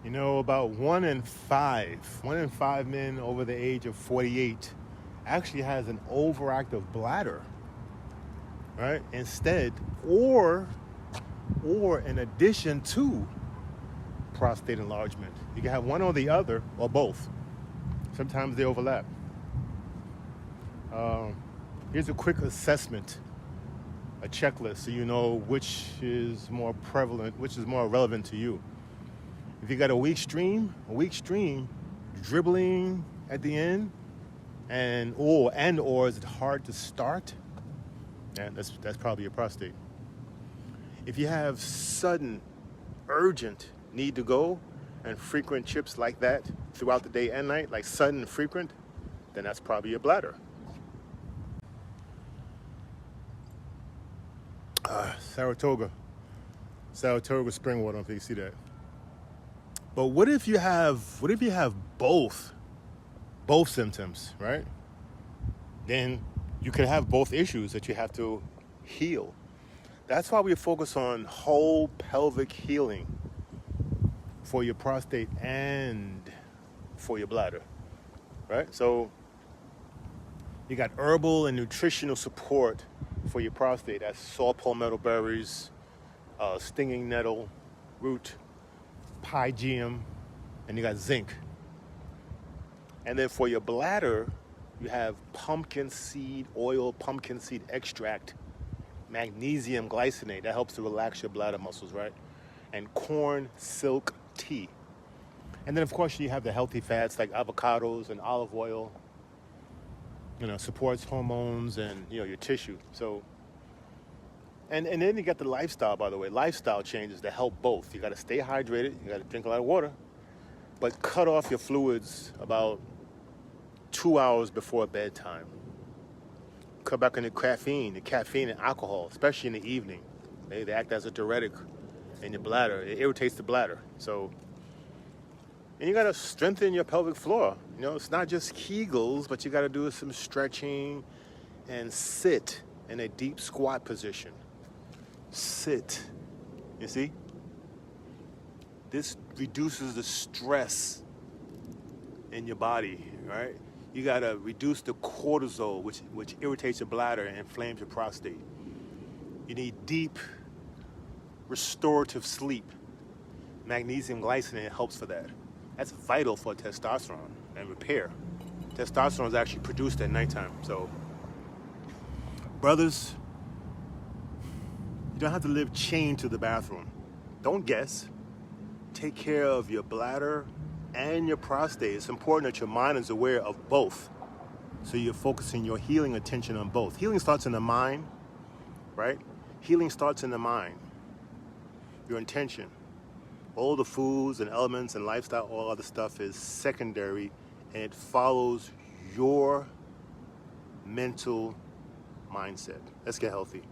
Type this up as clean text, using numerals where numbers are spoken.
You know, about one in five men over the age of 48 actually has an overactive bladder, right? Instead, or in addition to prostate enlargement. You can have one or the other, or both. Sometimes they overlap. Here's a quick assessment, a checklist, so you know which is more prevalent, which is more relevant to you. If you got a weak stream, dribbling at the end, or is it hard to start? And that's probably your prostate. If you have sudden, urgent need to go and frequent trips like that throughout the day and night, like sudden and frequent, then that's probably your bladder. Saratoga spring water, I don't know if you see that. But what if you have both symptoms, right? Then you could have both issues that you have to heal. That's why we focus on whole pelvic healing for your prostate and for your bladder, right? So you got herbal and nutritional support for your prostate. That's saw palmetto berries, stinging nettle root, pygeum, and you got zinc. And then for your bladder, you have pumpkin seed oil, pumpkin seed extract, magnesium glycinate. That helps to relax your bladder muscles, right? And corn silk tea. And then, of course, you have the healthy fats like avocados and olive oil. You know, supports hormones and, you know, your tissue. So, and then you got the lifestyle, by the way. Lifestyle changes that help both. You got to stay hydrated. You got to drink a lot of water. But cut off your fluids about 2 hours before bedtime. Cut back on the caffeine and alcohol, especially in the evening. They act as a diuretic in your bladder. It irritates the bladder. So, and you got to strengthen your pelvic floor. You know, it's not just Kegels, but you got to do some stretching and sit in a deep squat position. Sit. You see? This reduces the stress in your body, right? You got to reduce the cortisol, which irritates your bladder and inflames your prostate. You need deep, restorative sleep. Magnesium glycinate helps for that. That's vital for testosterone and repair. Testosterone is actually produced at nighttime. So, brothers, you don't have to live chained to the bathroom. Don't guess. Take care of your bladder and your prostate. It's important that your mind is aware of both. So you're focusing your healing attention on both. Healing starts in the mind, right? Healing starts in the mind. Your intention. All the foods and elements and lifestyle, all other stuff is secondary, and it follows your mental mindset. Let's get healthy.